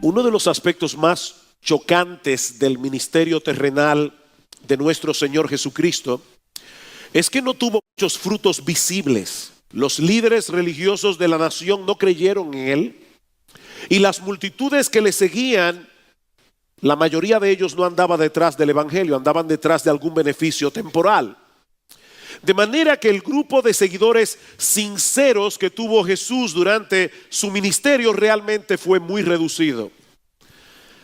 Uno de los aspectos más chocantes del ministerio terrenal de nuestro Señor Jesucristo es que no tuvo muchos frutos visibles. Los líderes religiosos de la nación no creyeron en Él, y las multitudes que le seguían, la mayoría de ellos no andaba detrás del evangelio, andaban detrás de algún beneficio temporal. De manera que el grupo de seguidores sinceros que tuvo Jesús durante su ministerio realmente fue muy reducido.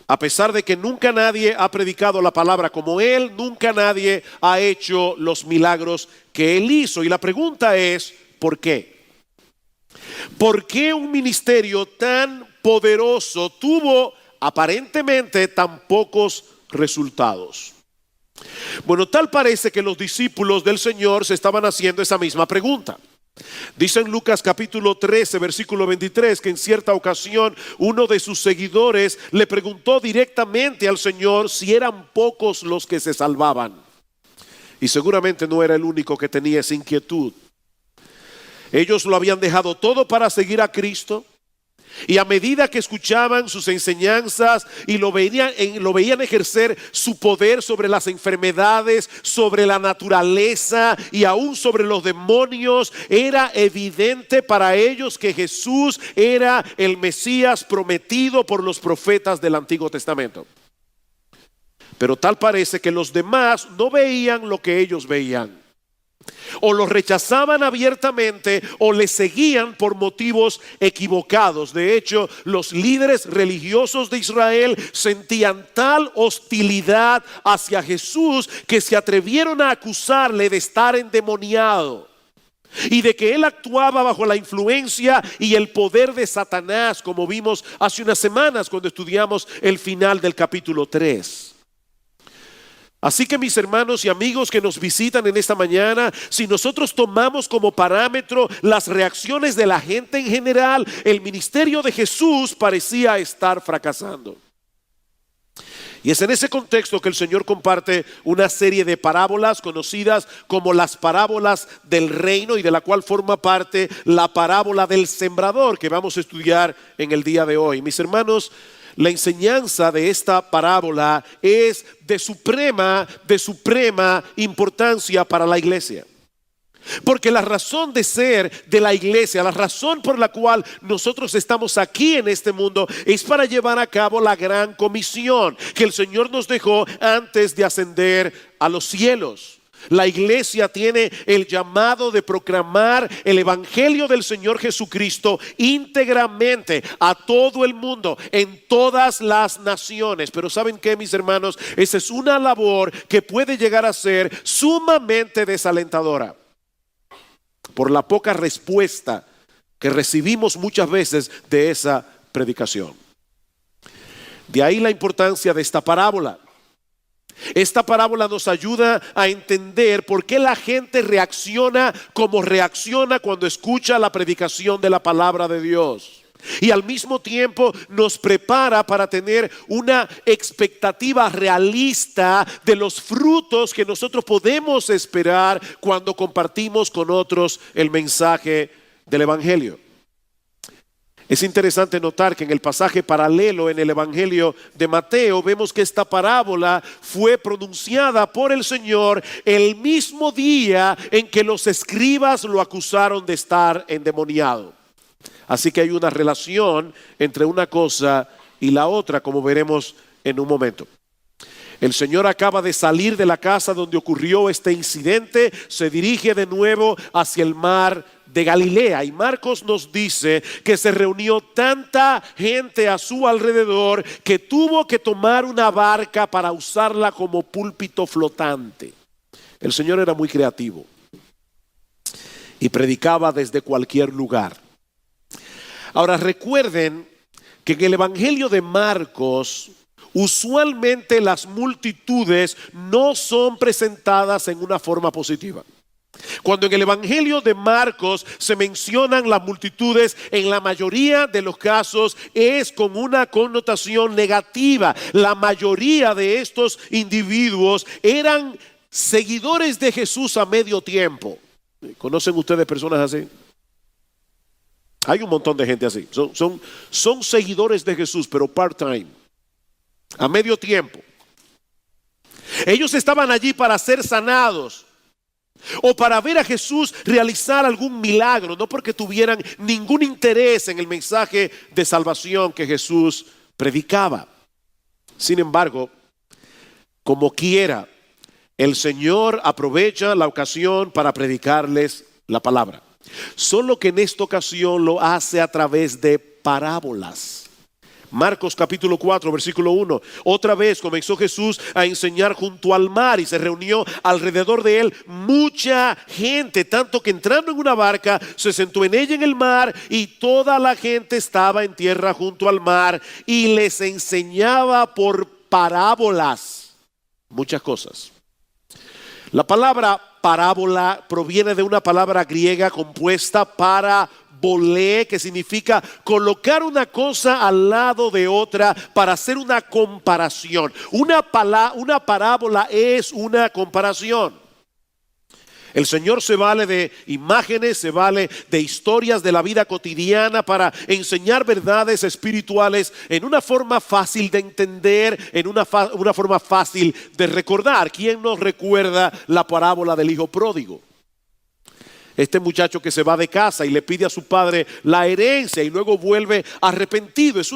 A pesar de que nunca nadie ha predicado la palabra como Él, nunca nadie ha hecho los milagros que Él hizo. Y la pregunta es, ¿por qué? ¿Por qué un ministerio tan poderoso tuvo aparentemente tan pocos resultados? Bueno, tal parece que los discípulos del Señor se estaban haciendo esa misma pregunta. Dice en Lucas capítulo 13, versículo 23, que en cierta ocasión uno de sus seguidores le preguntó directamente al Señor si eran pocos los que se salvaban. Y seguramente no era el único que tenía esa inquietud. Ellos lo habían dejado todo para seguir a Cristo. Y a medida que escuchaban sus enseñanzas y lo veían ejercer su poder sobre las enfermedades, sobre la naturaleza y aún sobre los demonios, era evidente para ellos que Jesús era el Mesías prometido por los profetas del Antiguo Testamento. Pero tal parece que los demás no veían lo que ellos veían. O lo rechazaban abiertamente o le seguían por motivos equivocados. De hecho, los líderes religiosos de Israel sentían tal hostilidad hacia Jesús que se atrevieron a acusarle de estar endemoniado y de que él actuaba bajo la influencia y el poder de Satanás, como vimos hace unas semanas cuando estudiamos el final del capítulo 3. Así que mis hermanos y amigos que nos visitan en esta mañana, si nosotros tomamos como parámetro las reacciones de la gente en general, el ministerio de Jesús parecía estar fracasando. Y es en ese contexto que el Señor comparte una serie de parábolas conocidas como las parábolas del reino, y de la cual forma parte la parábola del sembrador que vamos a estudiar en el día de hoy. Mis hermanos, la enseñanza de esta parábola es de suprema importancia para la iglesia. Porque la razón de ser de la iglesia, la razón por la cual nosotros estamos aquí en este mundo, es para llevar a cabo la gran comisión que el Señor nos dejó antes de ascender a los cielos. La iglesia tiene el llamado de proclamar el evangelio del Señor Jesucristo íntegramente a todo el mundo, en todas las naciones. Pero ¿saben qué, mis hermanos? Esa es una labor que puede llegar a ser sumamente desalentadora por la poca respuesta que recibimos muchas veces de esa predicación. De ahí la importancia de esta parábola. Esta parábola nos ayuda a entender por qué la gente reacciona como reacciona cuando escucha la predicación de la palabra de Dios. Y al mismo tiempo nos prepara para tener una expectativa realista de los frutos que nosotros podemos esperar cuando compartimos con otros el mensaje del evangelio. Es interesante notar que en el pasaje paralelo en el Evangelio de Mateo vemos que esta parábola fue pronunciada por el Señor el mismo día en que los escribas lo acusaron de estar endemoniado. Así que hay una relación entre una cosa y la otra, como veremos en un momento. El Señor acaba de salir de la casa donde ocurrió este incidente, se dirige de nuevo hacia el mar de Galilea, y Marcos nos dice que se reunió tanta gente a su alrededor que tuvo que tomar una barca para usarla como púlpito flotante. El Señor era muy creativo y predicaba desde cualquier lugar. Ahora recuerden que en el Evangelio de Marcos usualmente las multitudes no son presentadas en una forma positiva. Cuando en el Evangelio de Marcos se mencionan las multitudes, en la mayoría de los casos es con una connotación negativa. La mayoría de estos individuos eran seguidores de Jesús a medio tiempo. ¿Conocen ustedes personas así? Hay un montón de gente así. Son seguidores de Jesús, pero part-time, a medio tiempo. Ellos estaban allí para ser sanados o para ver a Jesús realizar algún milagro, no porque tuvieran ningún interés en el mensaje de salvación que Jesús predicaba. Sin embargo, como quiera, el Señor aprovecha la ocasión para predicarles la palabra. Solo que en esta ocasión lo hace a través de parábolas. Marcos capítulo 4, versículo 1. Otra vez comenzó Jesús a enseñar junto al mar y se reunió alrededor de él mucha gente, tanto que entrando en una barca se sentó en ella en el mar y toda la gente estaba en tierra junto al mar y les enseñaba por parábolas muchas cosas. La palabra parábola proviene de una palabra griega compuesta para bolé, que significa colocar una cosa al lado de otra para hacer una comparación. Una parábola es una comparación. El Señor se vale de imágenes, se vale de historias de la vida cotidiana para enseñar verdades espirituales en una forma fácil de entender, en una forma fácil de recordar. ¿Quién nos recuerda la parábola del hijo pródigo? Este muchacho que se va de casa y le pide a su padre la herencia y luego vuelve arrepentido. Es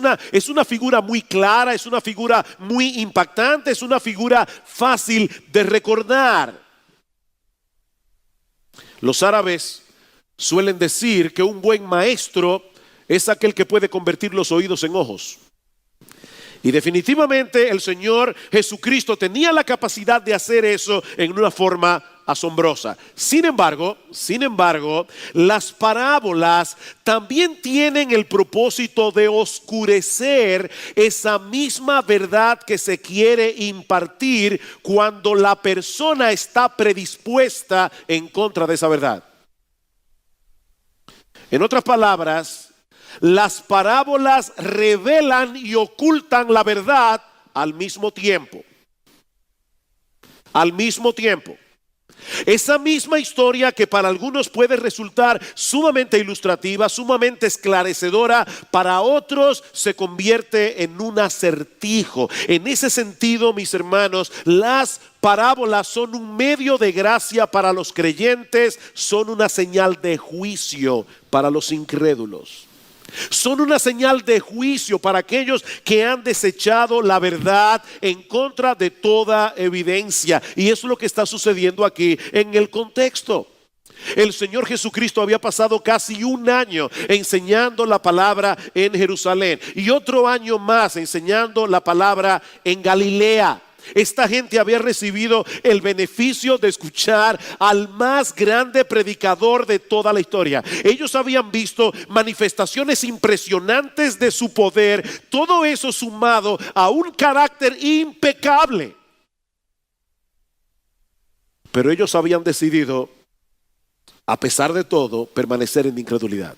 una figura muy clara, es una figura muy impactante, es una figura fácil de recordar. Los árabes suelen decir que un buen maestro es aquel que puede convertir los oídos en ojos. Y definitivamente el Señor Jesucristo tenía la capacidad de hacer eso en una forma asombrosa. Sin embargo, las parábolas también tienen el propósito de oscurecer esa misma verdad que se quiere impartir cuando la persona está predispuesta en contra de esa verdad. En otras palabras, las parábolas revelan y ocultan la verdad al mismo tiempo. Al mismo tiempo. Esa misma historia que para algunos puede resultar sumamente ilustrativa, sumamente esclarecedora, para otros se convierte en un acertijo. En ese sentido, mis hermanos, las parábolas son un medio de gracia para los creyentes, son una señal de juicio para los incrédulos. Son una señal de juicio para aquellos que han desechado la verdad en contra de toda evidencia. Y eso es lo que está sucediendo aquí en el contexto. El Señor Jesucristo había pasado casi un año enseñando la palabra en Jerusalén y otro año más enseñando la palabra en Galilea. Esta gente había recibido el beneficio de escuchar al más grande predicador de toda la historia. Ellos habían visto manifestaciones impresionantes de su poder, todo eso sumado a un carácter impecable. Pero ellos habían decidido, a pesar de todo, permanecer en incredulidad.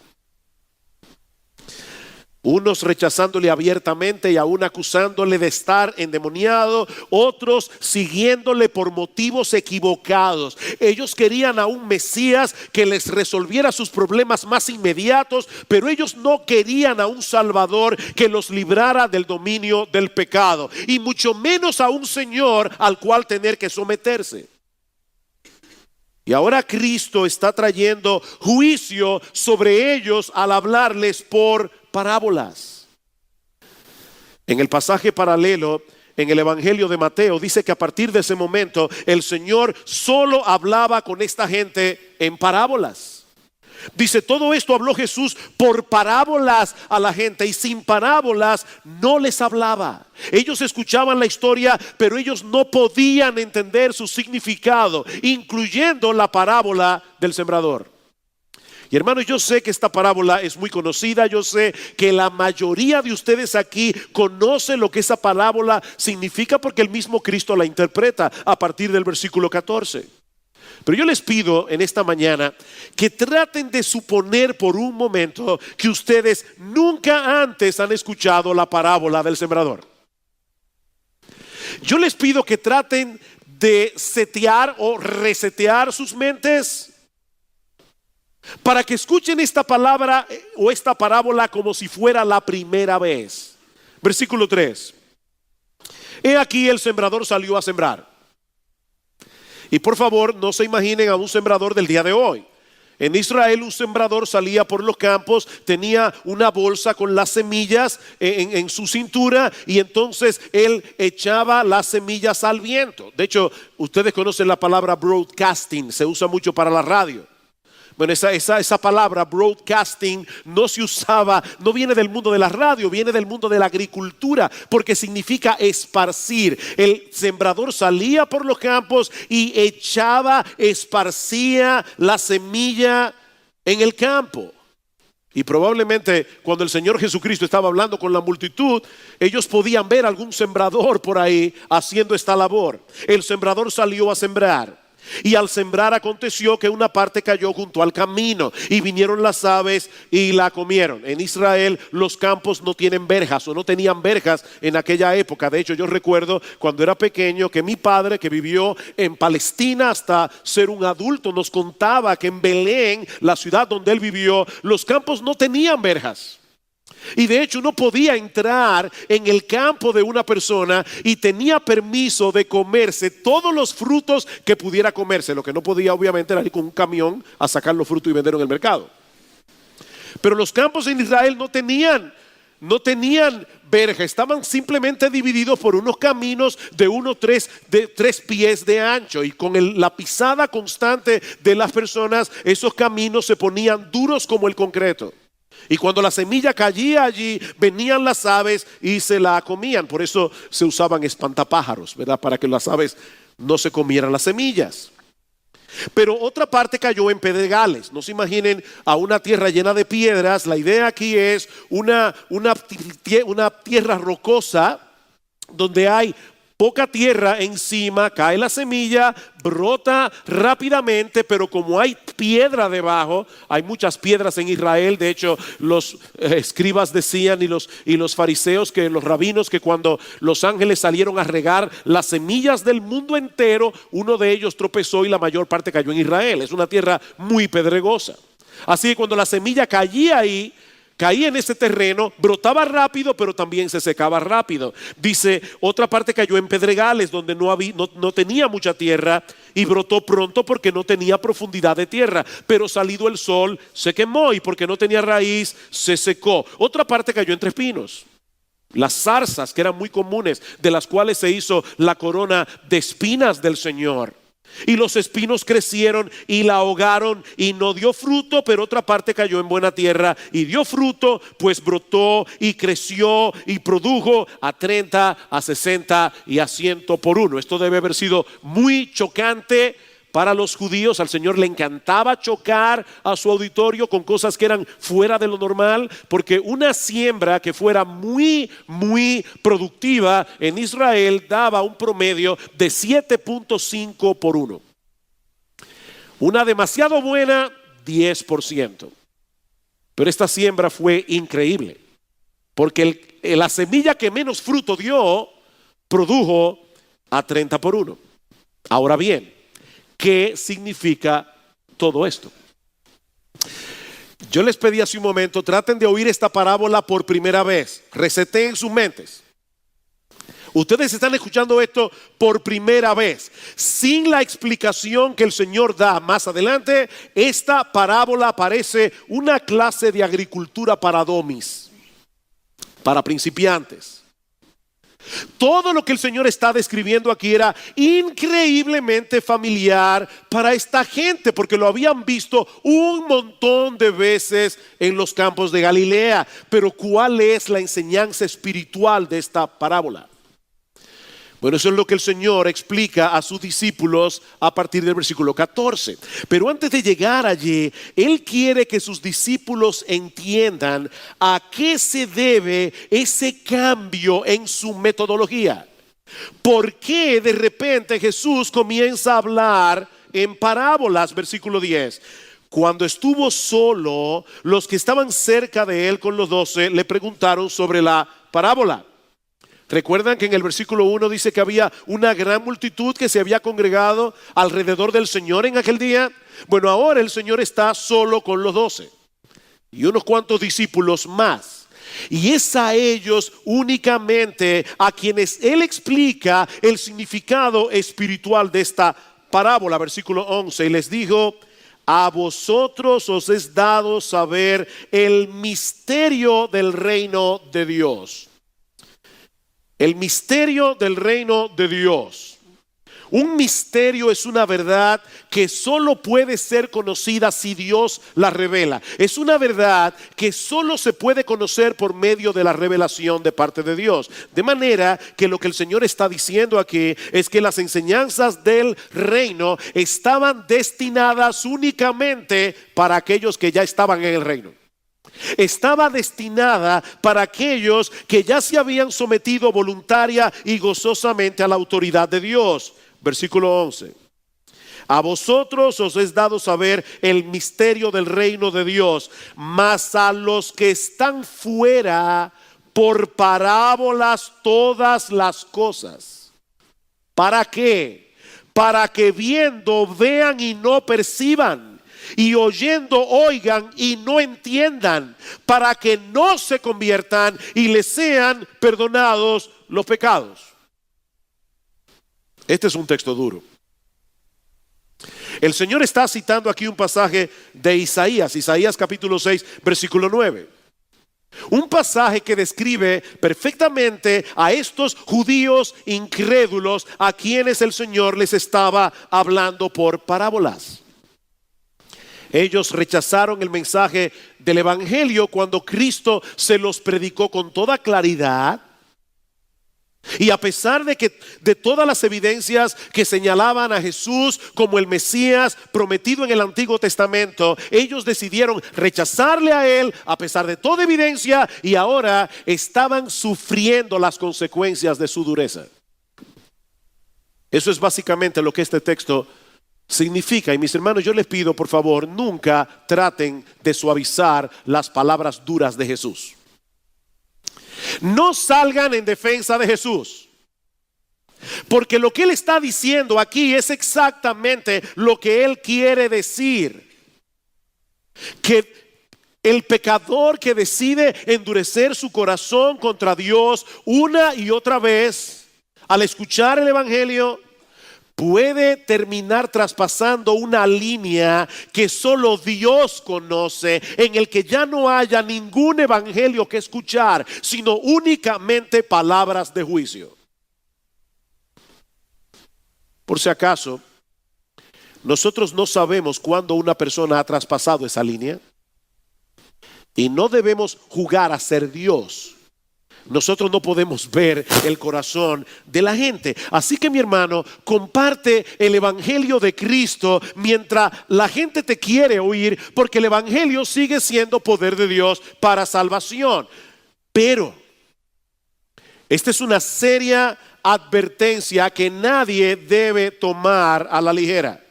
Unos rechazándole abiertamente y aún acusándole de estar endemoniado, otros siguiéndole por motivos equivocados. Ellos querían a un Mesías que les resolviera sus problemas más inmediatos, pero ellos no querían a un Salvador que los librara del dominio del pecado, y mucho menos a un Señor al cual tener que someterse. Y ahora Cristo está trayendo juicio sobre ellos al hablarles por parábolas. En el pasaje paralelo, en el Evangelio de Mateo, dice que a partir de ese momento el Señor solo hablaba con esta gente en parábolas. Dice, todo esto habló Jesús por parábolas a la gente, y sin parábolas no les hablaba. Ellos escuchaban la historia, pero ellos no podían entender su significado, incluyendo la parábola del sembrador. Y hermanos, yo sé que esta parábola es muy conocida. Yo sé que la mayoría de ustedes aquí conocen lo que esa parábola significa, porque el mismo Cristo la interpreta a partir del versículo 14. Pero yo les pido en esta mañana que traten de suponer por un momento que ustedes nunca antes han escuchado la parábola del sembrador. Yo les pido que traten de setear o resetear sus mentes para que escuchen esta palabra o esta parábola como si fuera la primera vez. Versículo 3. He aquí el sembrador salió a sembrar. Y por favor, no se imaginen a un sembrador del día de hoy. En Israel un sembrador salía por los campos, tenía una bolsa con las semillas en su cintura y entonces él echaba las semillas al viento. De hecho, ustedes conocen la palabra broadcasting, se usa mucho para la radio. Bueno, esa palabra broadcasting no se usaba, no viene del mundo de la radio, viene del mundo de la agricultura, porque significa esparcir. El sembrador salía por los campos y esparcía la semilla en el campo. Y probablemente cuando el Señor Jesucristo estaba hablando con la multitud, ellos podían ver algún sembrador por ahí haciendo esta labor. El sembrador salió a sembrar. Y al sembrar aconteció que una parte cayó junto al camino y vinieron las aves y la comieron. En Israel los campos no tienen verjas o no tenían verjas en aquella época. De hecho, yo recuerdo cuando era pequeño que mi padre, que vivió en Palestina hasta ser un adulto, nos contaba que en Belén, la ciudad donde él vivió, los campos no tenían verjas. Y de hecho uno podía entrar en el campo de una persona y tenía permiso de comerse todos los frutos que pudiera comerse. Lo que no podía obviamente era ir con un camión a sacar los frutos y venderlos en el mercado. Pero los campos en Israel no tenían verja, estaban simplemente divididos por unos caminos de 3 pies de ancho, y con la pisada constante de las personas, esos caminos se ponían duros como el concreto. Y cuando la semilla caía allí, venían las aves y se la comían. Por eso se usaban espantapájaros, ¿verdad? Para que las aves no se comieran las semillas. Pero otra parte cayó en pedregales. No se imaginen a una tierra llena de piedras. La idea aquí es una tierra rocosa donde hay poca tierra encima, cae la semilla, brota rápidamente, pero como hay piedra debajo, hay muchas piedras en Israel. De hecho, los escribas decían y los fariseos, que los rabinos, que cuando los ángeles salieron a regar las semillas del mundo entero, uno de ellos tropezó y la mayor parte cayó en Israel. Es una tierra muy pedregosa. Así que cuando la semilla caía ahí, caía en ese terreno, brotaba rápido, pero también se secaba rápido. Dice, otra parte cayó en pedregales donde no tenía mucha tierra y brotó pronto porque no tenía profundidad de tierra. Pero salido el sol se quemó y porque no tenía raíz se secó. Otra parte cayó entre espinos. Las zarzas, que eran muy comunes, de las cuales se hizo la corona de espinas del Señor. Y los espinos crecieron y la ahogaron y no dio fruto, pero otra parte cayó en buena tierra y dio fruto, pues brotó y creció y produjo a 30, a 60 y a 100 por uno. Esto debe haber sido muy chocante para los judíos. Al Señor le encantaba chocar a su auditorio con cosas que eran fuera de lo normal, porque una siembra que fuera muy productiva en Israel daba un promedio de 7.5 por 1. Una demasiado buena, 10%. Pero esta siembra fue increíble, porque la semilla que menos fruto dio produjo a 30 por 1. Ahora bien, ¿qué significa todo esto? Yo les pedí hace un momento, traten de oír esta parábola por primera vez. Reseteen sus mentes. Ustedes están escuchando esto por primera vez. Sin la explicación que el Señor da más adelante, esta parábola parece una clase de agricultura para domis, para principiantes. Todo lo que el Señor está describiendo aquí era increíblemente familiar para esta gente, porque lo habían visto un montón de veces en los campos de Galilea. Pero ¿cuál es la enseñanza espiritual de esta parábola? Bueno, eso es lo que el Señor explica a sus discípulos a partir del versículo 14. Pero antes de llegar allí, Él quiere que sus discípulos entiendan a qué se debe ese cambio en su metodología. ¿Por qué de repente Jesús comienza a hablar en parábolas? Versículo 10. Cuando estuvo solo, los que estaban cerca de Él con los 12 le preguntaron sobre la parábola. Recuerdan que en el versículo 1 dice que había una gran multitud que se había congregado alrededor del Señor en aquel día. Bueno, ahora el Señor está solo con los 12 y unos cuantos discípulos más. Y es a ellos únicamente a quienes Él explica el significado espiritual de esta parábola. Versículo 11, y les dijo: a vosotros os es dado saber el misterio del reino de Dios. El misterio del reino de Dios. Un misterio es una verdad que solo puede ser conocida si Dios la revela. Es una verdad que solo se puede conocer por medio de la revelación de parte de Dios. De manera que lo que el Señor está diciendo aquí es que las enseñanzas del reino estaban destinadas únicamente para aquellos que ya estaban en el reino. Estaba destinada para aquellos que ya se habían sometido voluntaria y gozosamente a la autoridad de Dios. Versículo 11. A vosotros os es dado saber el misterio del reino de Dios, mas a los que están fuera, por parábolas todas las cosas. ¿Para qué? Para que viendo vean y no perciban, y oyendo oigan y no entiendan, para que no se conviertan y les sean perdonados los pecados. Este es un texto duro. El Señor está citando aquí un pasaje de Isaías capítulo 6, versículo 9. Un pasaje que describe perfectamente a estos judíos incrédulos a quienes el Señor les estaba hablando por parábolas. Ellos rechazaron el mensaje del evangelio cuando Cristo se los predicó con toda claridad. Y a pesar de todas las evidencias que señalaban a Jesús como el Mesías prometido en el Antiguo Testamento, ellos decidieron rechazarle a Él a pesar de toda evidencia, y ahora estaban sufriendo las consecuencias de su dureza. Eso es básicamente lo que este texto significa. Y mis hermanos, yo les pido, por favor, nunca traten de suavizar las palabras duras de Jesús. No salgan en defensa de Jesús, porque lo que Él está diciendo aquí es exactamente lo que Él quiere decir. Que el pecador que decide endurecer su corazón contra Dios una y otra vez al escuchar el evangelio puede terminar traspasando una línea que solo Dios conoce, en el que ya no haya ningún evangelio que escuchar, sino únicamente palabras de juicio. Por si acaso, nosotros no sabemos cuándo una persona ha traspasado esa línea, y no debemos jugar a ser Dios. Nosotros no podemos ver el corazón de la gente. Así que, mi hermano, comparte el evangelio de Cristo mientras la gente te quiere oír, porque el evangelio sigue siendo poder de Dios para salvación. Pero esta es una seria advertencia que nadie debe tomar a la ligera.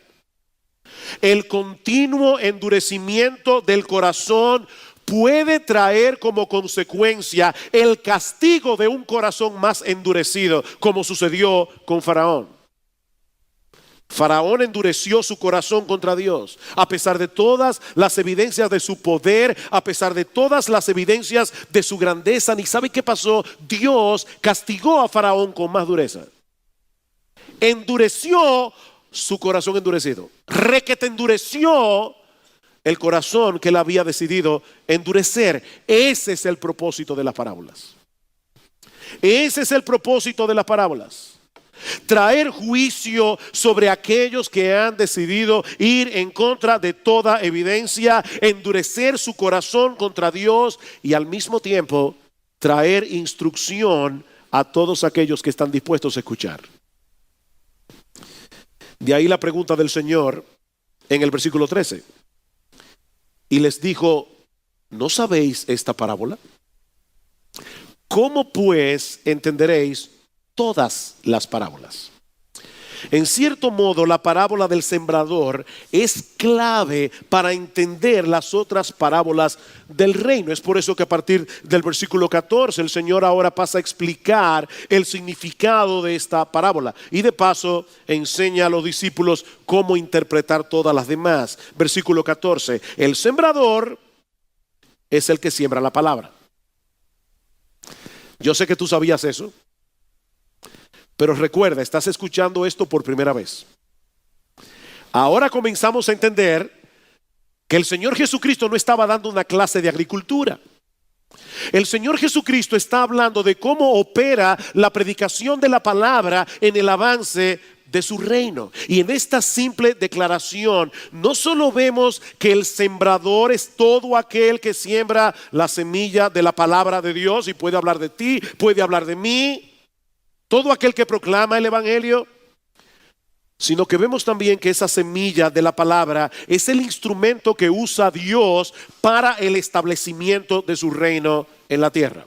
El continuo endurecimiento del corazón puede traer como consecuencia el castigo de un corazón más endurecido, como sucedió con Faraón. Faraón endureció su corazón contra Dios, a pesar de todas las evidencias de su poder, a pesar de todas las evidencias de su grandeza. ¿Ni sabe qué pasó? Dios castigó a Faraón con más dureza. Endureció su corazón endurecido. Requete endureció el corazón que él había decidido endurecer. Ese es el propósito de las parábolas. Ese es el propósito de las parábolas. Traer juicio sobre aquellos que han decidido ir en contra de toda evidencia, endurecer su corazón contra Dios, y al mismo tiempo traer instrucción a todos aquellos que están dispuestos a escuchar. De ahí la pregunta del Señor en el versículo 13. Y les dijo: ¿no sabéis esta parábola? ¿Cómo pues entenderéis todas las parábolas? En cierto modo, la parábola del sembrador es clave para entender las otras parábolas del reino. Es por eso que a partir del versículo 14 el Señor ahora pasa a explicar el significado de esta parábola. Y de paso enseña a los discípulos cómo interpretar todas las demás. Versículo 14, el sembrador es el que siembra la palabra. Yo sé que tú sabías eso. Pero recuerda, estás escuchando esto por primera vez. Ahora comenzamos a entender que el Señor Jesucristo no estaba dando una clase de agricultura. El Señor Jesucristo está hablando de cómo opera la predicación de la palabra en el avance de su reino. Y en esta simple declaración no solo vemos que el sembrador es todo aquel que siembra la semilla de la palabra de Dios, y puede hablar de ti, puede hablar de mí, todo aquel que proclama el evangelio, sino que vemos también que esa semilla de la palabra es el instrumento que usa Dios para el establecimiento de su reino en la tierra.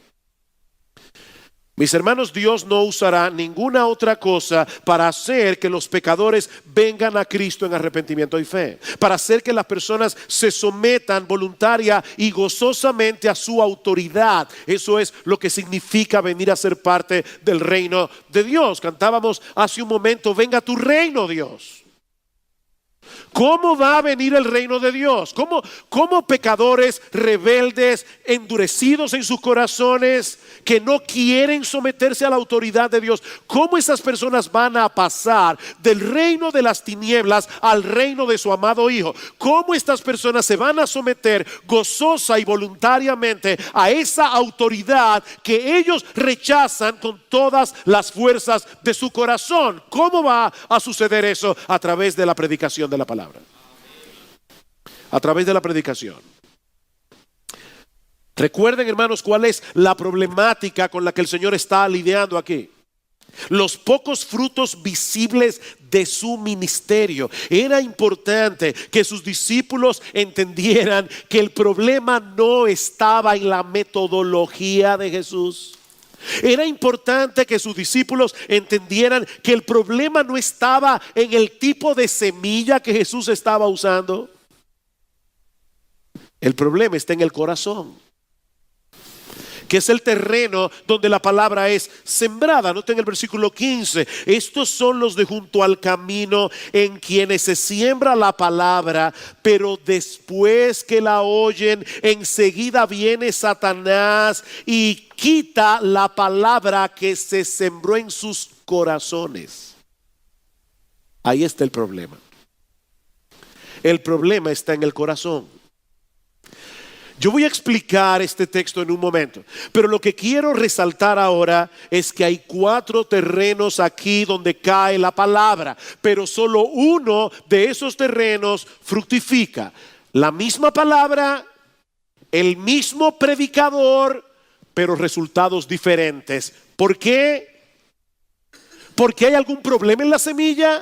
Mis hermanos, Dios no usará ninguna otra cosa para hacer que los pecadores vengan a Cristo en arrepentimiento y fe, para hacer que las personas se sometan voluntaria y gozosamente a su autoridad. Eso es lo que significa venir a ser parte del reino de Dios. Cantábamos hace un momento, venga tu reino, Dios. ¿Cómo va a venir el reino de Dios? ¿Cómo pecadores rebeldes, endurecidos en sus corazones, que no quieren someterse a la autoridad de Dios, cómo esas personas van a pasar del reino de las tinieblas al reino de su amado Hijo? ¿Cómo estas personas se van a someter gozosa y voluntariamente a esa autoridad que ellos rechazan con todas las fuerzas de su corazón? ¿Cómo va a suceder eso? A través de la predicación de la palabra. A través de la predicación. Recuerden, hermanos, cuál es la problemática con la que el Señor está lidiando aquí. Los pocos frutos visibles de su ministerio. Era importante que sus discípulos entendieran que el problema no estaba en la metodología de Jesús. Era importante que sus discípulos entendieran que el problema no estaba en el tipo de semilla que Jesús estaba usando. El problema está en el corazón, que es el terreno donde la palabra es sembrada. Noten el versículo 15. Estos son los de junto al camino, en quienes se siembra la palabra, pero después que la oyen, enseguida viene Satanás y quita la palabra que se sembró en sus corazones. Ahí está el problema. El problema está en el corazón. Yo voy a explicar este texto en un momento, pero lo que quiero resaltar ahora es que hay 4 terrenos aquí donde cae la palabra, pero solo uno de esos terrenos fructifica. La misma palabra, el mismo predicador, pero resultados diferentes. ¿Por qué? ¿Porque hay algún problema en la semilla?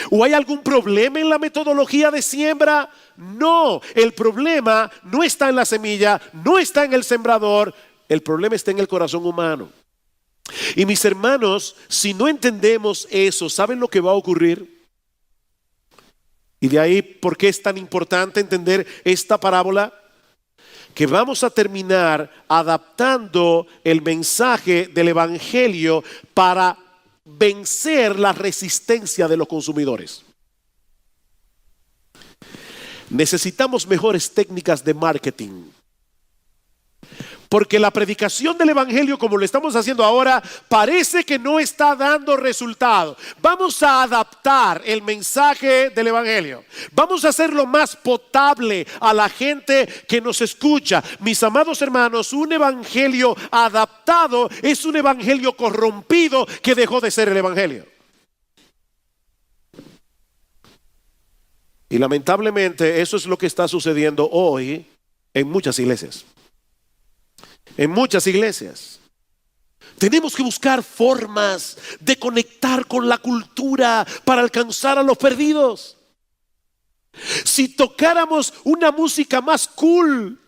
¿O hay algún problema en la metodología de siembra? No, el problema no está en la semilla, no está en el sembrador, el problema está en el corazón humano. Y mis hermanos, si no entendemos eso, ¿saben lo que va a ocurrir? Y de ahí, ¿por qué es tan importante entender esta parábola? Que vamos a terminar adaptando el mensaje del evangelio para vencer la resistencia de los consumidores. Necesitamos mejores técnicas de marketing, porque la predicación del evangelio, como lo estamos haciendo ahora, parece que no está dando resultado. Vamos a adaptar el mensaje del evangelio. Vamos a hacerlo más potable a la gente que nos escucha. Mis amados hermanos, un evangelio adaptado es un evangelio corrompido que dejó de ser el evangelio. Y lamentablemente eso es lo que está sucediendo hoy en muchas iglesias. En muchas iglesias. Tenemos que buscar formas de conectar con la cultura para alcanzar a los perdidos. Si tocáramos una música más cool,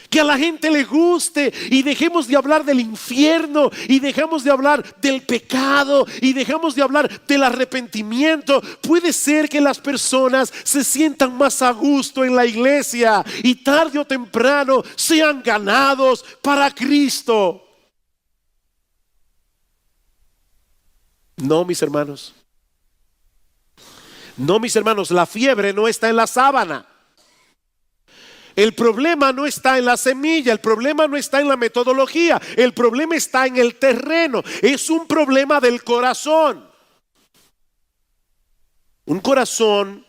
Que a la gente le guste y dejemos de hablar del infierno y dejamos de hablar del pecado y dejamos de hablar del arrepentimiento. Puede ser que las personas se sientan más a gusto en la iglesia y tarde o temprano sean ganados para Cristo. No, mis hermanos. No, mis hermanos, la fiebre no está en la sábana. El problema no está en la semilla, el problema no está en la metodología, el problema está en el terreno. Es un problema del corazón. Un corazón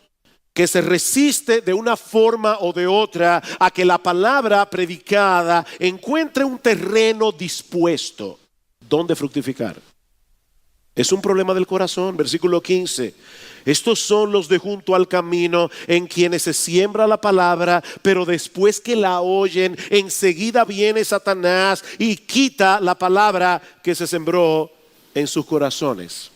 que se resiste de una forma o de otra a que la palabra predicada encuentre un terreno dispuesto donde fructificar. Es un problema del corazón. Versículo 15. Estos son los de junto al camino, en quienes se siembra la palabra, pero después que la oyen, enseguida viene Satanás y quita la palabra que se sembró en sus corazones.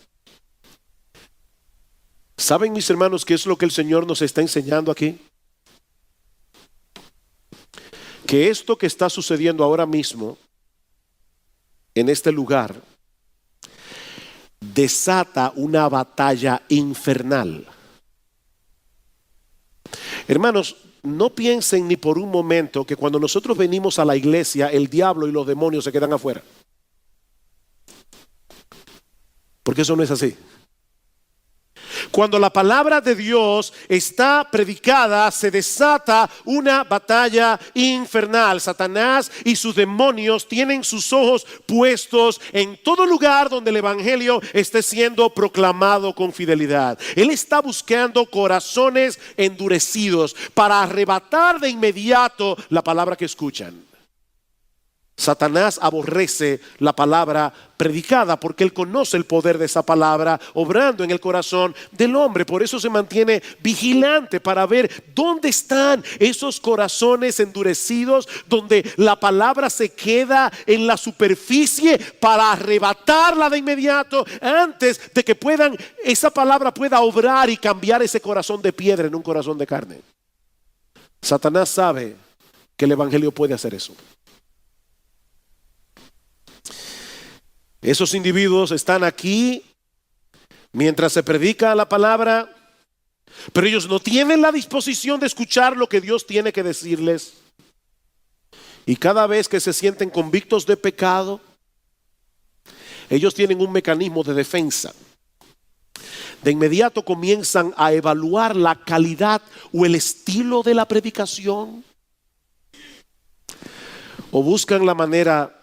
¿Saben, mis hermanos, qué es lo que el Señor nos está enseñando aquí? Que esto que está sucediendo ahora mismo en este lugar desata una batalla infernal. Hermanos, no piensen ni por un momento que cuando nosotros venimos a la iglesia, el diablo y los demonios se quedan afuera. Porque eso no es así. Cuando la palabra de Dios está predicada, se desata una batalla infernal. Satanás y sus demonios tienen sus ojos puestos en todo lugar donde el evangelio esté siendo proclamado con fidelidad. Él está buscando corazones endurecidos para arrebatar de inmediato la palabra que escuchan. Satanás aborrece la palabra predicada porque él conoce el poder de esa palabra obrando en el corazón del hombre. Por eso se mantiene vigilante para ver dónde están esos corazones endurecidos, donde la palabra se queda en la superficie para arrebatarla de inmediato antes de que esa palabra pueda obrar y cambiar ese corazón de piedra en un corazón de carne. Satanás sabe que el evangelio puede hacer eso. Esos individuos están aquí mientras se predica la palabra, pero ellos no tienen la disposición de escuchar lo que Dios tiene que decirles. Y cada vez que se sienten convictos de pecado, ellos tienen un mecanismo de defensa. De inmediato comienzan a evaluar la calidad o el estilo de la predicación, o buscan la manera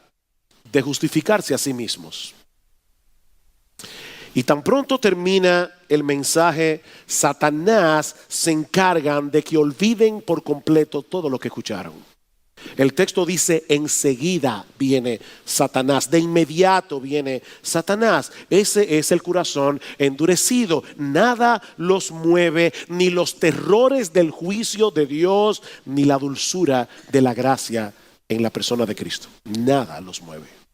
de justificarse a sí mismos. Y tan pronto termina el mensaje, Satanás se encargan de que olviden por completo todo lo que escucharon. El texto dice: enseguida viene Satanás, de inmediato viene Satanás. Ese es el corazón endurecido. Nada los mueve, ni los terrores del juicio de Dios, ni la dulzura de la gracia en la persona de Cristo. Nada los mueve.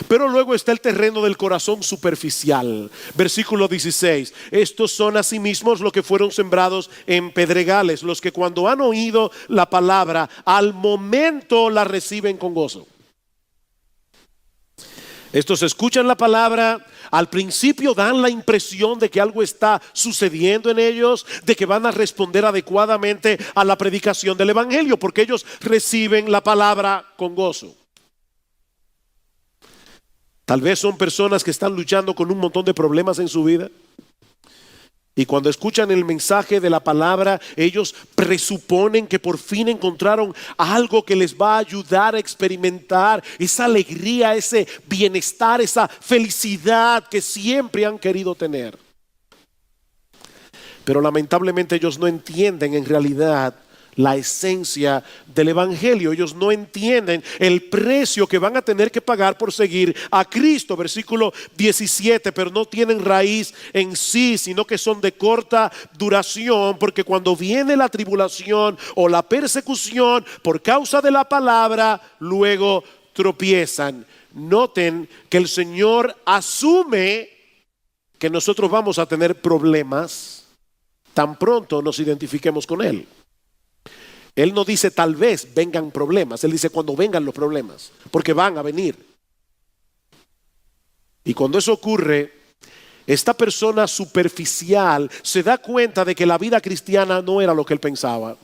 Pero luego está el terreno del corazón superficial. Versículo 16. Estos son asimismo los que fueron sembrados en pedregales, los que cuando han oído la palabra, al momento la reciben con gozo. Estos escuchan la palabra, al principio dan la impresión de que algo está sucediendo en ellos, de que van a responder adecuadamente a la predicación del evangelio, porque ellos reciben la palabra con gozo. Tal vez son personas que están luchando con un montón de problemas en su vida. Y cuando escuchan el mensaje de la palabra, ellos presuponen que por fin encontraron algo que les va a ayudar a experimentar esa alegría, ese bienestar, esa felicidad que siempre han querido tener. Pero lamentablemente ellos no entienden en realidad la esencia del evangelio. Ellos no entienden el precio que van a tener que pagar por seguir a Cristo. Versículo 17. Pero no tienen raíz en sí, sino que son de corta duración, porque cuando viene la tribulación o la persecución por causa de la palabra, luego tropiezan. Noten que el Señor asume que nosotros vamos a tener problemas tan pronto nos identifiquemos con Él. Él no dice tal vez vengan problemas, Él dice cuando vengan los problemas, porque van a venir. Y cuando eso ocurre, esta persona superficial se da cuenta de que la vida cristiana no era lo que él pensaba.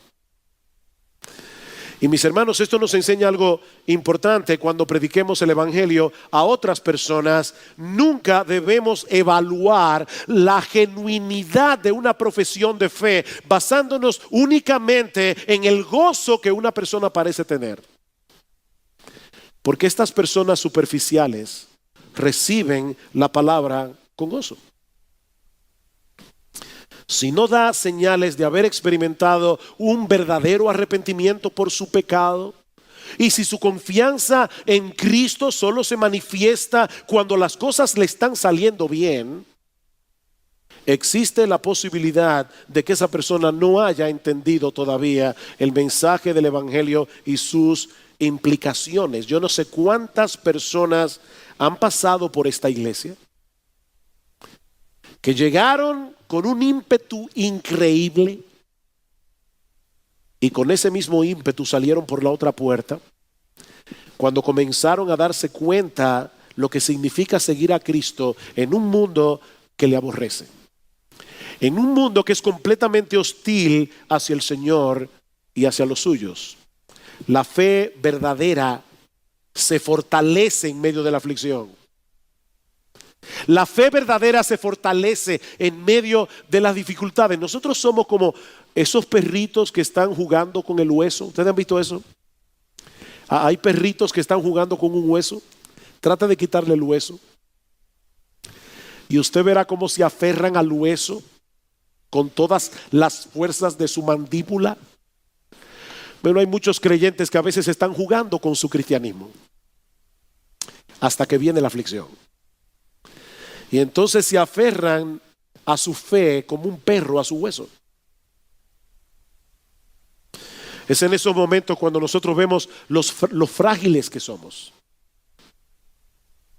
Y mis hermanos, esto nos enseña algo importante cuando prediquemos el evangelio a otras personas. Nunca debemos evaluar la genuinidad de una profesión de fe basándonos únicamente en el gozo que una persona parece tener. Porque estas personas superficiales reciben la palabra con gozo. Si no da señales de haber experimentado un verdadero arrepentimiento por su pecado, y si su confianza en Cristo solo se manifiesta cuando las cosas le están saliendo bien, existe la posibilidad de que esa persona no haya entendido todavía el mensaje del evangelio y sus implicaciones. Yo no sé cuántas personas han pasado por esta iglesia que llegaron con un ímpetu increíble y con ese mismo ímpetu salieron por la otra puerta cuando comenzaron a darse cuenta lo que significa seguir a Cristo en un mundo que le aborrece, en un mundo que es completamente hostil hacia el Señor y hacia los suyos. La fe verdadera se fortalece en medio de la aflicción. La fe verdadera se fortalece en medio de las dificultades. Nosotros somos como esos perritos que están jugando con el hueso. ¿Ustedes han visto eso? Hay perritos que están jugando con un hueso. Trata de quitarle el hueso y usted verá cómo se aferran al hueso con todas las fuerzas de su mandíbula. Pero hay muchos creyentes que a veces están jugando con su cristianismo hasta que viene la aflicción. Y entonces se aferran a su fe como un perro a su hueso. Es en esos momentos cuando nosotros vemos los frágiles que somos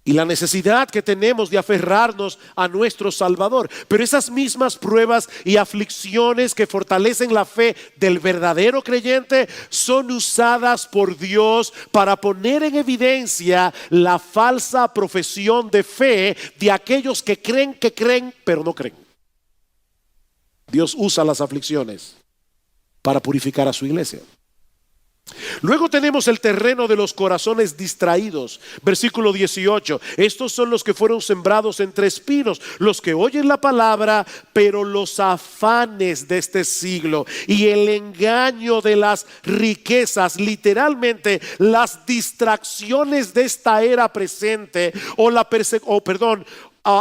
y la necesidad que tenemos de aferrarnos a nuestro Salvador. Pero esas mismas pruebas y aflicciones que fortalecen la fe del verdadero creyente son usadas por Dios para poner en evidencia la falsa profesión de fe de aquellos que creen, pero no creen. Dios usa las aflicciones para purificar a su iglesia. Luego tenemos el terreno de los corazones distraídos. Versículo 18. Estos son los que fueron sembrados entre espinos, los que oyen la palabra, pero los afanes de este siglo y el engaño de las riquezas, literalmente las distracciones de esta era presente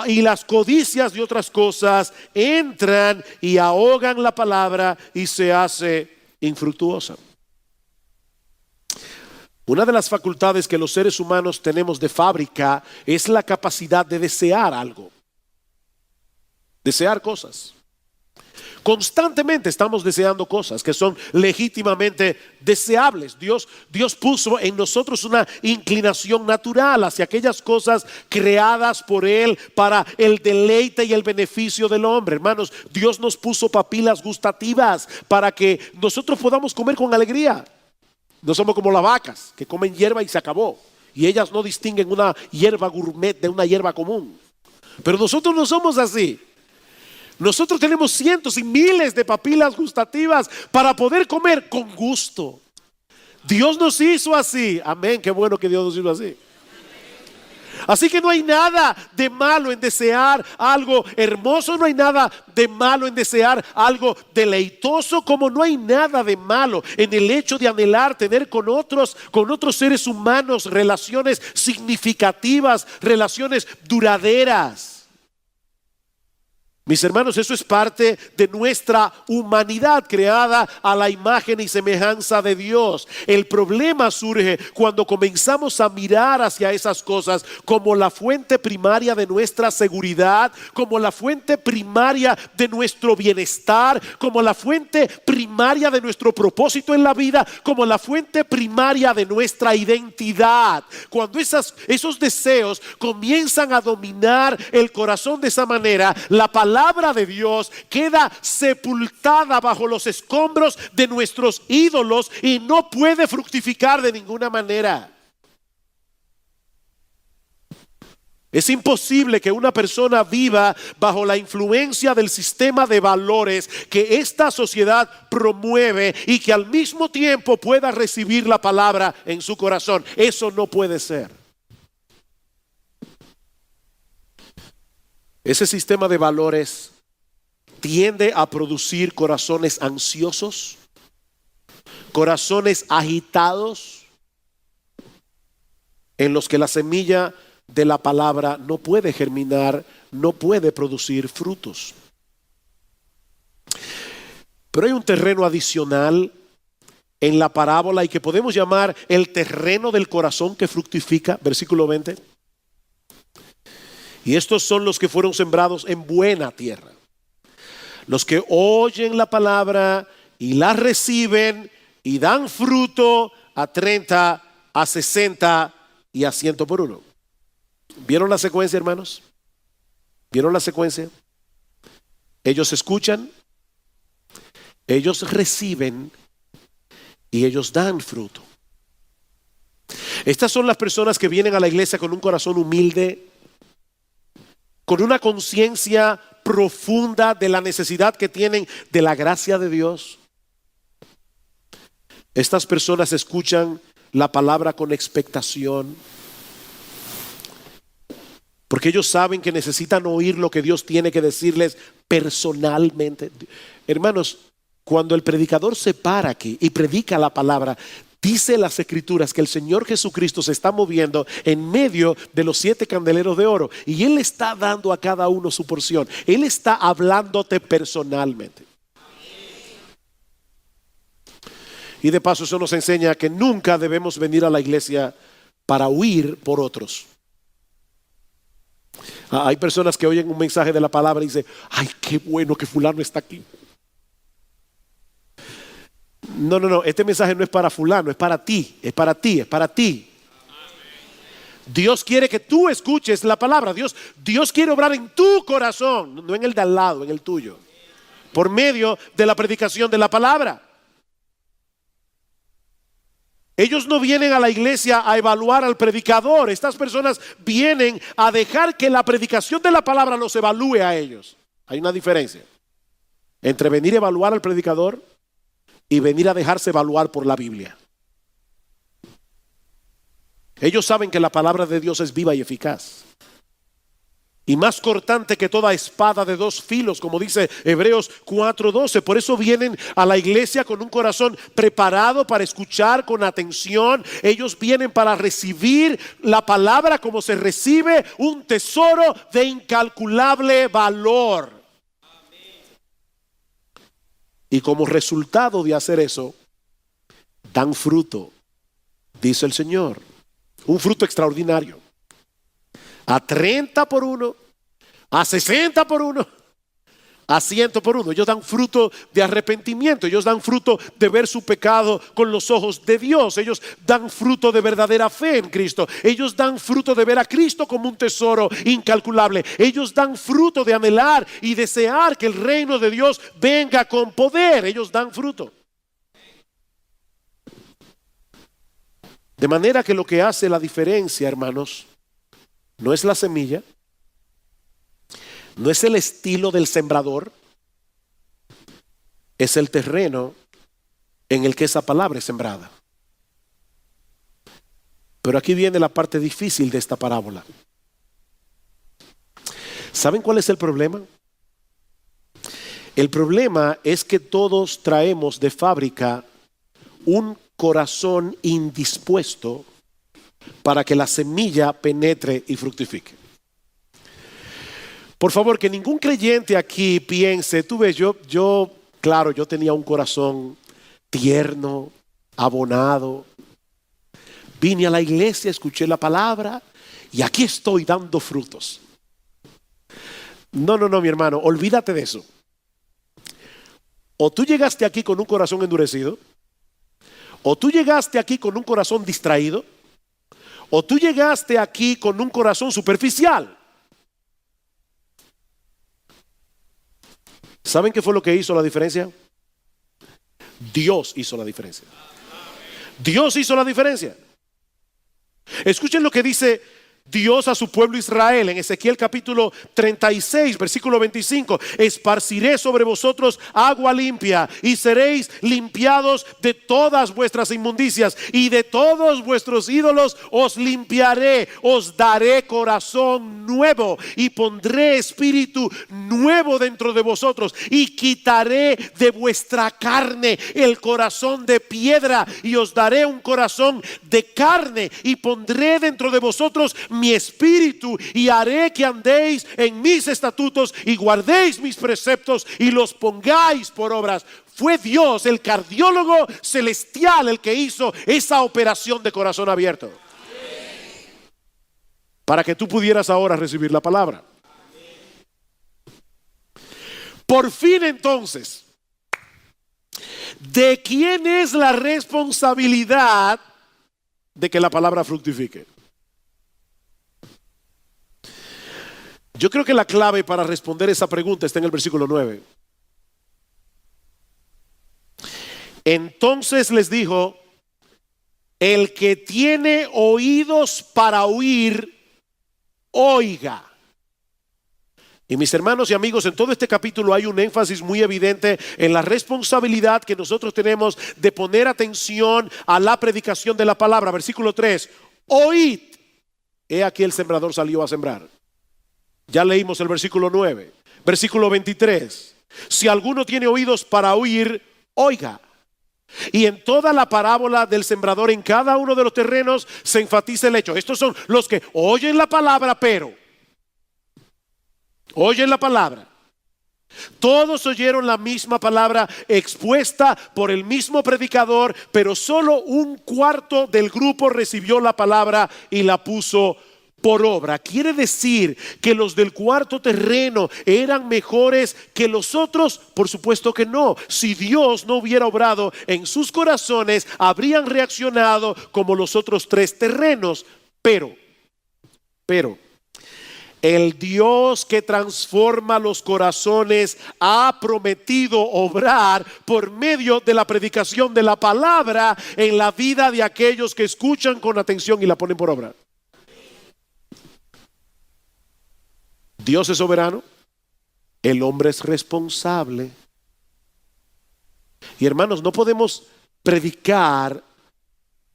y las codicias de otras cosas entran y ahogan la palabra y se hace infructuosa. Una de las facultades que los seres humanos tenemos de fábrica es la capacidad de desear algo, desear cosas. Constantemente estamos deseando cosas que son legítimamente deseables. Dios puso en nosotros una inclinación natural hacia aquellas cosas creadas por Él para el deleite y el beneficio del hombre. Hermanos, Dios nos puso papilas gustativas para que nosotros podamos comer con alegría. No somos como las vacas que comen hierba y se acabó. Y ellas no distinguen una hierba gourmet de una hierba común. Pero nosotros no somos así. Nosotros tenemos cientos y miles de papilas gustativas para poder comer con gusto. Dios nos hizo así. Amén, qué bueno que Dios nos hizo así. Así que no hay nada de malo en desear algo hermoso, no hay nada de malo en desear algo deleitoso, como no hay nada de malo en el hecho de anhelar tener con otros seres humanos relaciones significativas, relaciones duraderas. Mis hermanos, eso es parte de nuestra humanidad creada a la imagen y semejanza de Dios. El problema surge cuando comenzamos a mirar hacia esas cosas como la fuente primaria de nuestra seguridad, como la fuente primaria de nuestro bienestar, como la fuente primaria de nuestro propósito en la vida, como la fuente primaria de nuestra identidad. Cuando esos deseos comienzan a dominar el corazón de esa manera, la palabra palabra de Dios queda sepultada bajo los escombros de nuestros ídolos y no puede fructificar de ninguna manera. Es imposible que una persona viva bajo la influencia del sistema de valores que esta sociedad promueve y que al mismo tiempo pueda recibir la palabra en su corazón. Eso no puede ser. Ese sistema de valores tiende a producir corazones ansiosos, corazones agitados, en los que la semilla de la palabra no puede germinar, no puede producir frutos. Pero hay un terreno adicional en la parábola y que podemos llamar el terreno del corazón que fructifica, versículo 20. Y estos son los que fueron sembrados en buena tierra, los que oyen la palabra y la reciben y dan fruto a 30, a 60 y a 100 por uno. ¿Vieron la secuencia, hermanos? ¿Vieron la secuencia? Ellos escuchan, ellos reciben y ellos dan fruto. Estas son las personas que vienen a la iglesia con un corazón humilde, con una conciencia profunda de la necesidad que tienen de la gracia de Dios. Estas personas escuchan la palabra con expectación, porque ellos saben que necesitan oír lo que Dios tiene que decirles personalmente. Hermanos, cuando el predicador se para aquí y predica la palabra, dice las Escrituras que el Señor Jesucristo se está moviendo en medio de los 7 candeleros de oro y Él está dando a cada uno su porción. Él está hablándote personalmente. Y de paso eso nos enseña que nunca debemos venir a la iglesia para huir por otros. Hay personas que oyen un mensaje de la palabra y dicen: ay, qué bueno que fulano está aquí. No, este mensaje no es para fulano, es para ti, es para ti, es para ti. Dios quiere que tú escuches la palabra. Dios quiere obrar en tu corazón, no en el de al lado, en el tuyo, por medio de la predicación de la palabra. Ellos no vienen a la iglesia a evaluar al predicador. Estas personas vienen a dejar que la predicación de la palabra los evalúe a ellos. Hay una diferencia entre venir a evaluar al predicador y venir a dejarse evaluar por la Biblia. Ellos saben que la palabra de Dios es viva y eficaz, y más cortante que toda espada de 2 filos, como dice Hebreos 4:12. Por eso vienen a la iglesia con un corazón preparado para escuchar con atención. Ellos vienen para recibir la palabra como se recibe un tesoro de incalculable valor. Y como resultado de hacer eso, dan fruto, dice el Señor. Un fruto extraordinario. A 30 por uno, a 60 por uno, a 100 por uno. Ellos dan fruto de arrepentimiento. Ellos dan fruto de ver su pecado con los ojos de Dios. Ellos dan fruto de verdadera fe en Cristo. Ellos dan fruto de ver a Cristo como un tesoro incalculable. Ellos dan fruto de anhelar y desear que el reino de Dios venga con poder. Ellos dan fruto. De manera que lo que hace la diferencia, hermanos, no es la semilla, no es el estilo del sembrador, es el terreno en el que esa palabra es sembrada. Pero aquí viene la parte difícil de esta parábola. ¿Saben cuál es el problema? El problema es que todos traemos de fábrica un corazón indispuesto para que la semilla penetre y fructifique. Por favor, que ningún creyente aquí piense: tú ves, claro, yo tenía un corazón tierno, abonado. Vine a la iglesia, escuché la palabra y aquí estoy dando frutos. No, mi hermano, olvídate de eso. O tú llegaste aquí con un corazón endurecido, o tú llegaste aquí con un corazón distraído, o tú llegaste aquí con un corazón superficial. ¿Saben qué fue lo que hizo la diferencia? Dios hizo la diferencia. Dios hizo la diferencia. Escuchen lo que dice Dios a su pueblo Israel en Ezequiel capítulo 36 versículo 25: esparciré sobre vosotros agua limpia y seréis limpiados de todas vuestras inmundicias, y de todos vuestros ídolos os limpiaré. Os daré corazón nuevo y pondré espíritu nuevo dentro de vosotros, y quitaré de vuestra carne el corazón de piedra, y os daré un corazón de carne, y pondré dentro de vosotros mi espíritu, y haré que andéis en mis estatutos y guardéis mis preceptos y los pongáis por obras. Fue Dios, el cardiólogo celestial, el que hizo esa operación de corazón abierto para que tú pudieras ahora recibir la palabra. Por fin, entonces, ¿de quién es la responsabilidad de que la palabra fructifique? Yo creo que la clave para responder esa pregunta está en el versículo 9. Entonces les dijo: el que tiene oídos para oír, oiga. Y mis hermanos y amigos, en todo este capítulo hay un énfasis muy evidente en la responsabilidad que nosotros tenemos de poner atención a la predicación de la palabra. Versículo 3: oíd. He aquí el sembrador salió a sembrar. Ya leímos el versículo 9. Versículo 23: si alguno tiene oídos para oír, oiga. Y en toda la parábola del sembrador, en cada uno de los terrenos, se enfatiza el hecho. Estos son los que oyen la palabra, pero oyen la palabra. Todos oyeron la misma palabra expuesta por el mismo predicador, pero solo un cuarto del grupo recibió la palabra y la puso por obra. Quiere decir que los del cuarto terreno eran mejores que los otros. Por supuesto que no. Si Dios no hubiera obrado en sus corazones, habrían reaccionado como los otros tres terrenos. Pero el Dios que transforma los corazones ha prometido obrar por medio de la predicación de la palabra en la vida de aquellos que escuchan con atención y la ponen por obra. Dios es soberano, el hombre es responsable. Y hermanos, no podemos predicar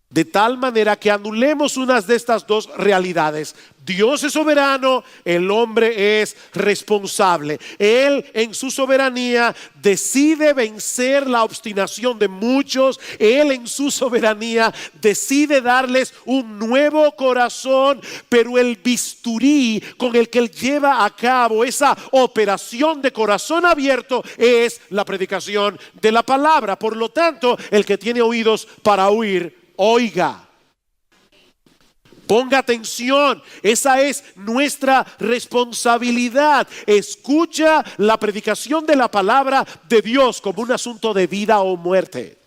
de tal manera que anulemos unas de estas dos realidades. Dios es soberano, el hombre es responsable. Él en su soberanía decide vencer la obstinación de muchos. Él en su soberanía decide darles un nuevo corazón, pero el bisturí con el que él lleva a cabo esa operación de corazón abierto es la predicación de la palabra. Por lo tanto, el que tiene oídos para oír, oiga. Ponga atención, esa es nuestra responsabilidad. Escucha la predicación de la palabra de Dios como un asunto de vida o muerte.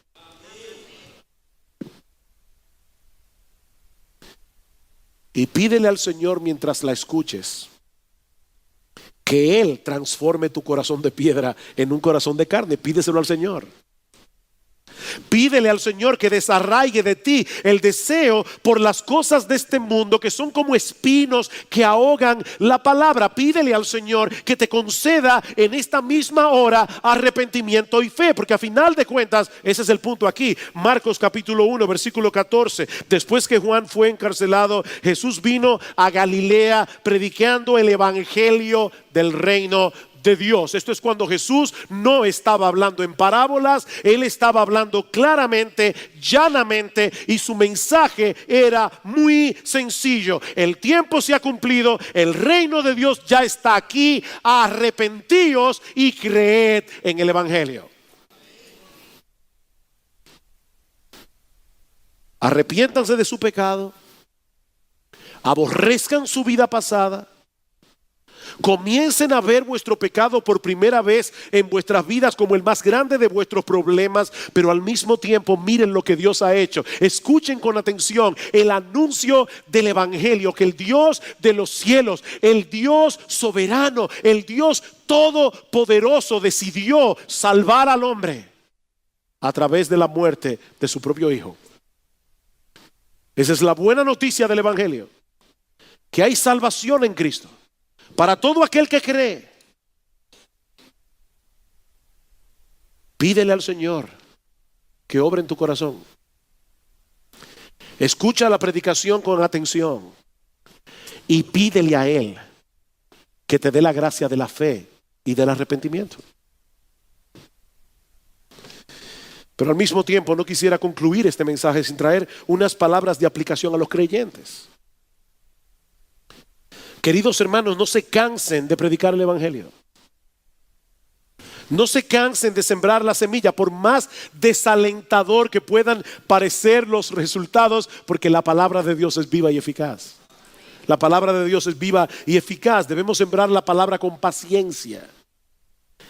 Y pídele al Señor mientras la escuches que Él transforme tu corazón de piedra en un corazón de carne. Pídeselo al Señor. Pídele al Señor que desarraigue de ti el deseo por las cosas de este mundo que son como espinos que ahogan la palabra. Pídele al Señor que te conceda en esta misma hora arrepentimiento y fe, porque a final de cuentas ese es el punto aquí. Marcos capítulo 1 versículo 14: después que Juan fue encarcelado, Jesús vino a Galilea predicando el evangelio del reino de Dios. Esto es cuando Jesús no estaba hablando en parábolas, Él estaba hablando claramente, llanamente, y su mensaje era muy sencillo. El tiempo se ha cumplido, el reino de Dios ya está aquí, arrepentíos y creed en el evangelio. Arrepiéntanse de su pecado, aborrezcan su vida pasada, Comiencen a ver vuestro pecado por primera vez en vuestras vidas como el más grande de vuestros problemas, pero al mismo tiempo miren lo que Dios ha hecho. Escuchen con atención el anuncio del evangelio, que el Dios de los cielos, el Dios soberano, el Dios todopoderoso decidió salvar al hombre a través de la muerte de su propio Hijo. Esa es la buena noticia del evangelio, que hay salvación en Cristo para todo aquel que cree. Pídele al Señor que obre en tu corazón. Escucha la predicación con atención y pídele a Él que te dé la gracia de la fe y del arrepentimiento. Pero al mismo tiempo no quisiera concluir este mensaje sin traer unas palabras de aplicación a los creyentes. Queridos hermanos, no se cansen de predicar el evangelio. No se cansen de sembrar la semilla, por más desalentador que puedan parecer los resultados, porque la palabra de Dios es viva y eficaz. La palabra de Dios es viva y eficaz. Debemos sembrar la palabra con paciencia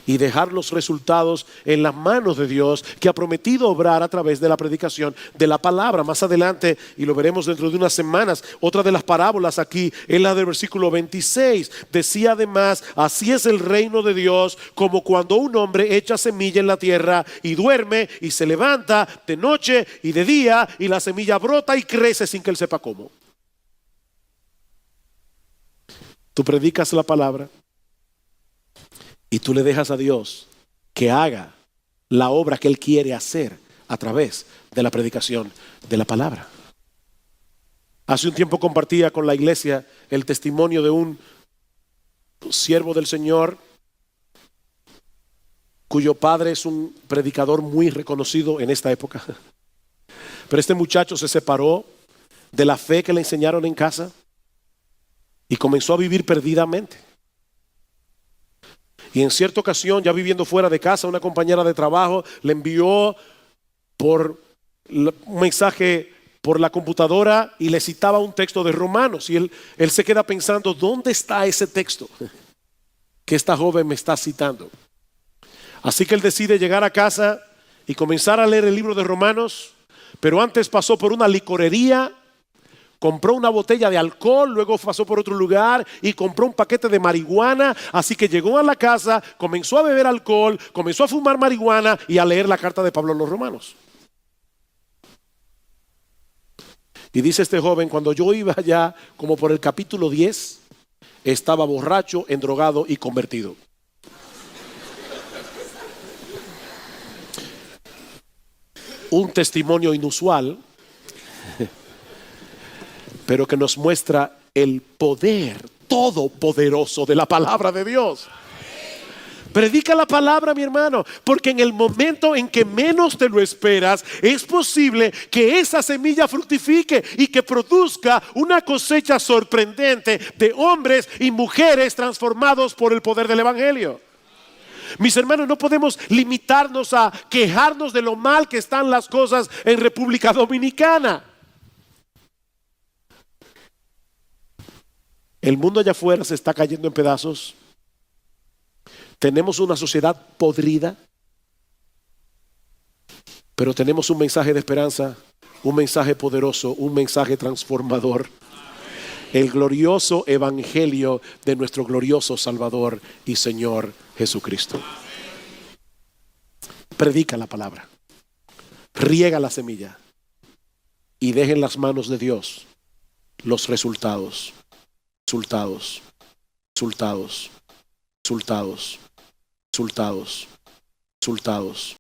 y dejar los resultados en las manos de Dios, que ha prometido obrar a través de la predicación de la palabra. Más adelante, y lo veremos dentro de unas semanas, otra de las parábolas aquí es la del versículo 26. Decía además: así es el reino de Dios, como cuando un hombre echa semilla en la tierra y duerme y se levanta de noche y de día, y la semilla brota y crece sin que él sepa cómo. Tú predicas la palabra y tú le dejas a Dios que haga la obra que Él quiere hacer a través de la predicación de la palabra. Hace un tiempo compartía con la iglesia el testimonio de un siervo del Señor cuyo padre es un predicador muy reconocido en esta época. Pero este muchacho se separó de la fe que le enseñaron en casa y comenzó a vivir perdidamente. Y en cierta ocasión, ya viviendo fuera de casa, una compañera de trabajo le envió un mensaje por la computadora y le citaba un texto de Romanos. Y él se queda pensando: ¿dónde está ese texto que esta joven me está citando? Así que él decide llegar a casa y comenzar a leer el libro de Romanos. Pero antes pasó por una licorería, compró una botella de alcohol, luego pasó por otro lugar y compró un paquete de marihuana. Así que llegó a la casa, comenzó a beber alcohol, comenzó a fumar marihuana y a leer la carta de Pablo a los romanos. Y dice este joven: cuando yo iba allá como por el capítulo 10, estaba borracho, endrogado y convertido. Un testimonio inusual, pero que nos muestra el poder todopoderoso de la palabra de Dios. Predica la palabra, mi hermano, porque en el momento en que menos te lo esperas, es posible que esa semilla fructifique y que produzca una cosecha sorprendente de hombres y mujeres transformados por el poder del evangelio. Mis hermanos, no podemos limitarnos a quejarnos de lo mal que están las cosas en República Dominicana. El mundo allá afuera se está cayendo en pedazos. Tenemos una sociedad podrida, pero tenemos un mensaje de esperanza, un mensaje poderoso, un mensaje transformador. El glorioso evangelio de nuestro glorioso Salvador y Señor Jesucristo. Predica la palabra, riega la semilla y deja en las manos de Dios los resultados. Resultados, resultados, resultados, resultados, resultados,